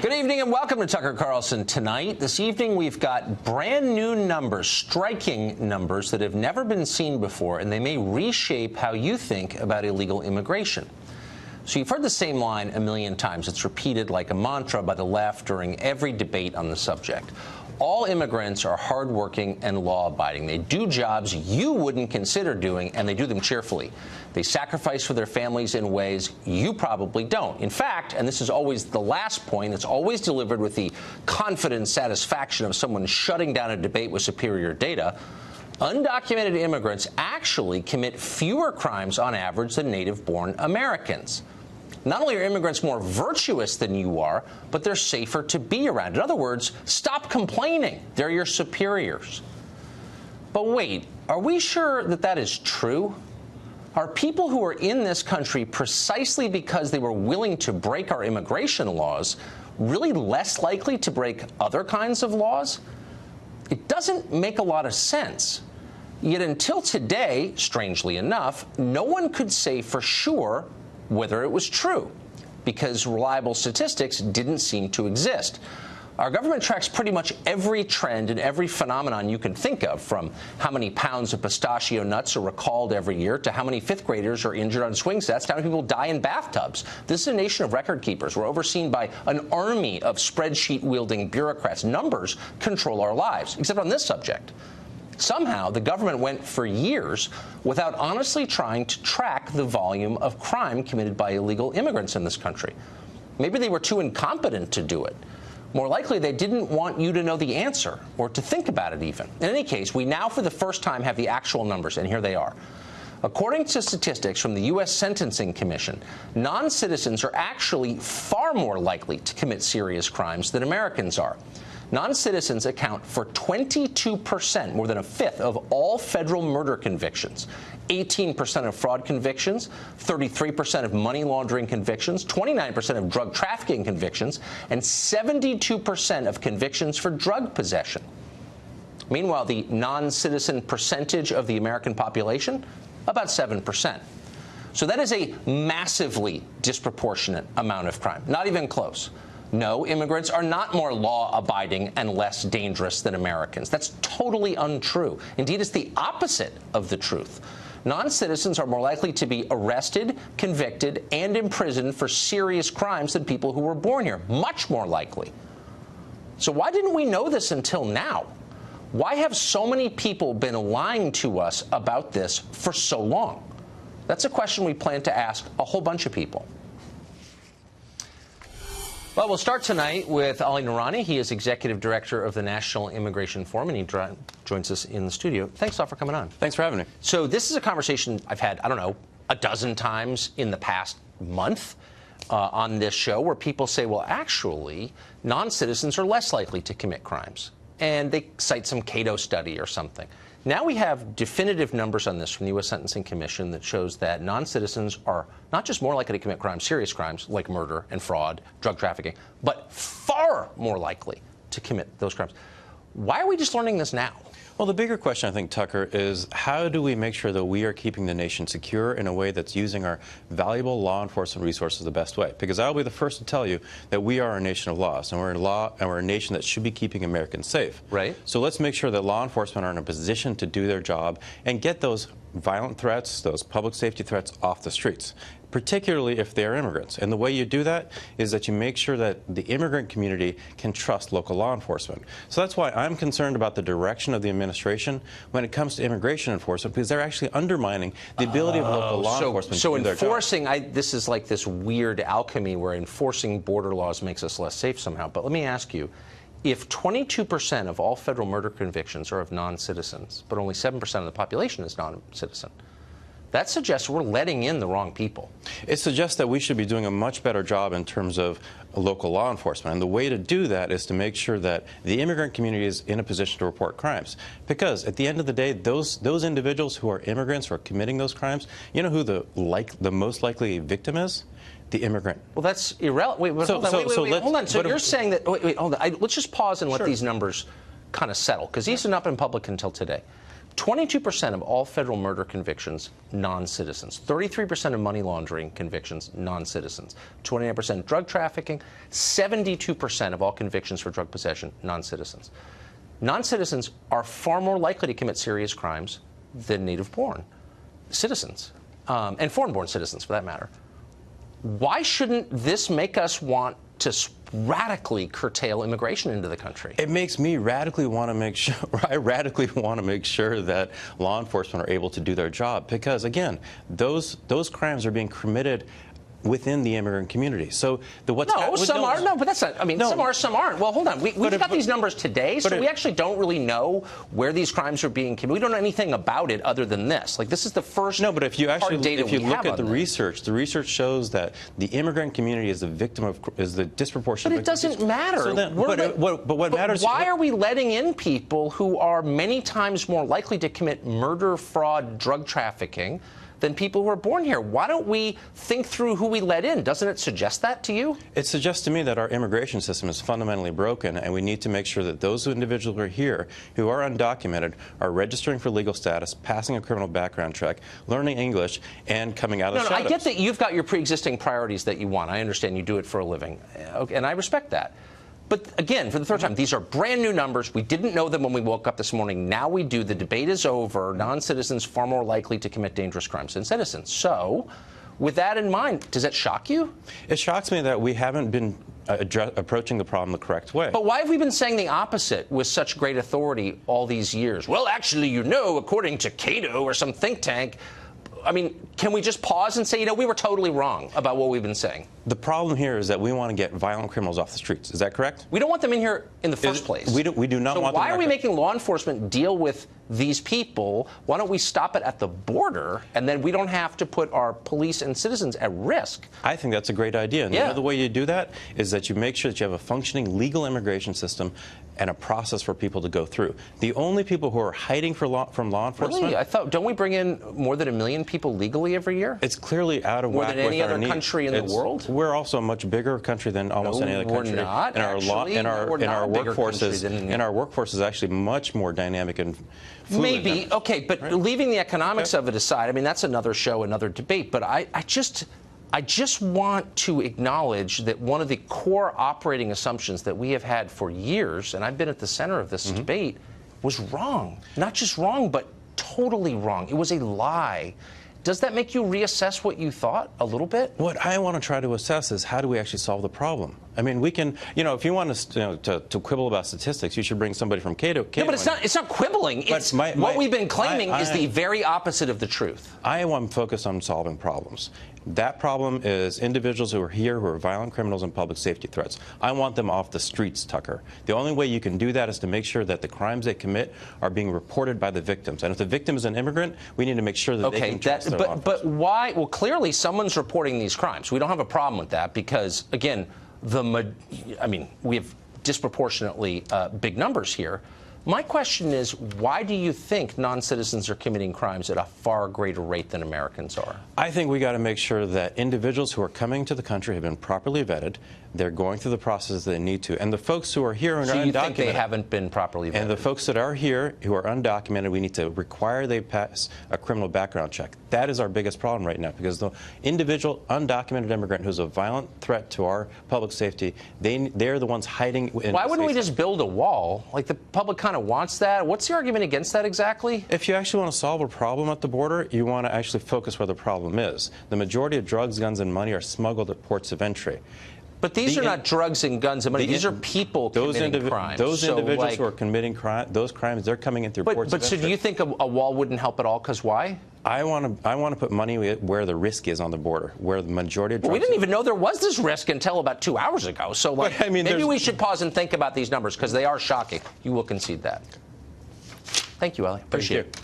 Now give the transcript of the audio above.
Good evening and welcome to Tucker Carlson Tonight. This evening we've got brand new numbers, striking numbers that have never been seen before, and they may reshape how you think about illegal immigration. So you've heard the same line a million times. It's repeated like a mantra by the left during every debate on the subject. All immigrants are hardworking and law-abiding. They do jobs you wouldn't consider doing, and they do them cheerfully. They sacrifice for their families in ways you probably don't. In fact, and this is always the last point, it's always delivered with the confident satisfaction of someone shutting down a debate with superior data, undocumented immigrants actually commit fewer crimes on average than native-born Americans. Not only are immigrants more virtuous than you are, but they're safer to be around. In other words, stop complaining. They're your superiors. But wait, are we sure that that is true? Are people who are in this country precisely because they were willing to break our immigration laws really less likely to break other kinds of laws? It doesn't make a lot of sense. Yet until today, strangely enough, no one could say for sure whether it was true, because reliable statistics didn't seem to exist. Our government tracks pretty much every trend and every phenomenon you can think of, from how many pounds of pistachio nuts are recalled every year to how many fifth graders are injured on swing sets to how many people die in bathtubs. This is a nation of record keepers. We're overseen by an army of spreadsheet-wielding bureaucrats. Numbers control our lives, except on this subject. Somehow, the government went for years without honestly trying to track the volume of crime committed by illegal immigrants in this country. Maybe they were too incompetent to do it. More likely, they didn't want you to know the answer or to think about it even. In any case, we now for the first time have the actual numbers, and here they are. According to statistics from the U.S. Sentencing Commission, non-citizens are actually far more likely to commit serious crimes than Americans are. Non-citizens account for 22%, more than a fifth, of all federal murder convictions, 18% of fraud convictions, 33% of money laundering convictions, 29% of drug trafficking convictions, and 72% of convictions for drug possession. Meanwhile, the non-citizen percentage of the American population, about 7%. So that is a massively disproportionate amount of crime, not even close. No, immigrants are not more law-abiding and less dangerous than Americans. That's totally untrue. Indeed, it's the opposite of the truth. Non-citizens are more likely to be arrested, convicted, and imprisoned for serious crimes than people who were born here. Much more likely. So why didn't we know this until now? Why have so many people been lying to us about this for so long? That's a question we plan to ask a whole bunch of people. Well, we'll start tonight with Ali Noorani. He is Executive Director of the National Immigration Forum, and he joins us in the studio. Thanks, all, for coming on. Thanks for having me. So this is a conversation I've had, I don't know, a dozen times in the past month on this show, where people say, well, actually, non-citizens are less likely to commit crimes. And they cite some Cato study or something. Now we have definitive numbers on this from the U.S. Sentencing Commission that shows that non-citizens are not just more likely to commit crimes, serious crimes like murder and fraud, drug trafficking, but far more likely to commit those crimes. Why are we just learning this now? Well, the bigger question, I think, Tucker, is how do we make sure that we are keeping the nation secure in a way that's using our valuable law enforcement resources the best way? Because I'll be the first to tell you that we are a nation of laws, and we're a nation that should be keeping Americans safe. Right. So let's make sure that law enforcement are in a position to do their job and get those violent threats, those public safety threats off the streets, particularly if they are immigrants. And the way you do that is that you make sure that the immigrant community can trust local law enforcement. So that's why I'm concerned about the direction of the administration when it comes to immigration enforcement, because they're actually undermining the ability of local law enforcement to do their job. So enforcing, this is like this weird alchemy where enforcing border laws makes us less safe somehow. But let me ask you, if 22% of all federal murder convictions are of non-citizens, but only 7% of the population is non-citizen, that suggests we're letting in the wrong people. It suggests that we should be doing a much better job in terms of local law enforcement. And the way to do that is to make sure that the immigrant community is in a position to report crimes. Because at the end of the day, those individuals who are immigrants who are committing those crimes, you know who the most likely victim is? The immigrant. Well, that's irrelevant. Wait, hold on. So you're saying that, hold on. Let's just pause and let these numbers kind of settle, because these are not been public until today. 22% of all federal murder convictions, non-citizens. 33% of money laundering convictions, non-citizens. 29% drug trafficking. 72% of all convictions for drug possession, non-citizens. Non-citizens are far more likely to commit serious crimes than native-born citizens, and foreign-born citizens, for that matter. Why shouldn't this make us want to radically curtail immigration into the country? It makes me radically want to make sure, I radically want to make sure that law enforcement are able to do their job, because again, those crimes are being committed within the immigrant community. So some are. No, but that's not. I mean, some are, some aren't. Well, hold on. We've got these numbers today, so we actually don't really know where these crimes are being committed. We don't know anything about it other than this. Like, this is the first. No, but if you actually look at the research shows that the immigrant community is the victim of the disproportionate. But it doesn't matter. So then, but what matters? Why are we letting in people who are many times more likely to commit murder, fraud, drug trafficking than people who are born here? Why don't we think through who we let in? Doesn't it suggest that to you? It suggests to me that our immigration system is fundamentally broken, and we need to make sure that those individuals who are here, who are undocumented, are registering for legal status, passing a criminal background check, learning English, and coming out of the shadows. I get that you've got your pre-existing priorities that you want. I understand you do it for a living, and I respect that. But again, for the third time, these are brand new numbers. We didn't know them when we woke up this morning. Now we do. The debate is over. Non-citizens far more likely to commit dangerous crimes than citizens. So, with that in mind, does that shock you? It shocks me that we haven't been approaching the problem the correct way. But why have we been saying the opposite with such great authority all these years? Well, actually, you know, according to Cato or some think tank, I mean, can we just pause and say, you know, we were totally wrong about what we've been saying? The problem here is that we want to get violent criminals off the streets. Is that correct? We don't want them in here in the first place. We do not want them. So why are we making law enforcement deal with these people? Why don't we stop it at the border, and then we don't have to put our police and citizens at risk? I think that's a great idea. And the other way you do that is that you make sure that you have a functioning legal immigration system and a process for people to go through. The only people who are hiding from law enforcement... Really? I thought, don't we bring in more than 1 million people legally every year? It's clearly out of whack with our needs. More than any other country in the world? We're also a much bigger country than almost any other country. We're not, Our workforce is actually much more dynamic and fluid. Maybe. Okay, but leaving the economics of it aside, I mean, that's another show, another debate, but I just want to acknowledge that one of the core operating assumptions that we have had for years, and I've been at the center of this debate, was wrong. Not just wrong, but totally wrong. It was a lie. Does that make you reassess what you thought a little bit? What I want to try to assess is how do we actually solve the problem? I mean, we can, you know, if you want to quibble about statistics, you should bring somebody from Cato. No, but it's not quibbling. It's what we've been claiming is the very opposite of the truth. I want to focus on solving problems. That problem is individuals who are here who are violent criminals and public safety threats. I want them off the streets, Tucker. The only way you can do that is to make sure that the crimes they commit are being reported by the victims. And if the victim is an immigrant, we need to make sure that they can trust their law enforcement. But why? Well, clearly someone's reporting these crimes. We don't have a problem with that because, again, we have disproportionately big numbers here. My question is, why do you think non-citizens are committing crimes at a far greater rate than Americans are? I think we got to make sure that individuals who are coming to the country have been properly vetted. They're going through the process that they need to. And the folks who are here and are undocumented. So you think they haven't been properly vetted? And the folks that are here who are undocumented, we need to require they pass a criminal background check. That is our biggest problem right now, because the individual undocumented immigrant who's a violent threat to our public safety, they're the ones hiding. Why wouldn't we just build a wall? Like, the public kind of wants that. What's the argument against that exactly? If you actually want to solve a problem at the border, you want to actually focus where the problem is. The majority of drugs, guns, and money are smuggled at ports of entry. But these are not drugs and guns and money. These are people committing crimes. Those individuals who are committing those crimes, they're coming in through ports of entry. But so do you think a wall wouldn't help at all? Because why? I want to put money where the risk is on the border, where the majority of drugs... Well, we didn't even know there was this risk until about 2 hours ago. So, maybe we should pause and think about these numbers, because they are shocking. You will concede that. Thank you, Ellie. Appreciate it.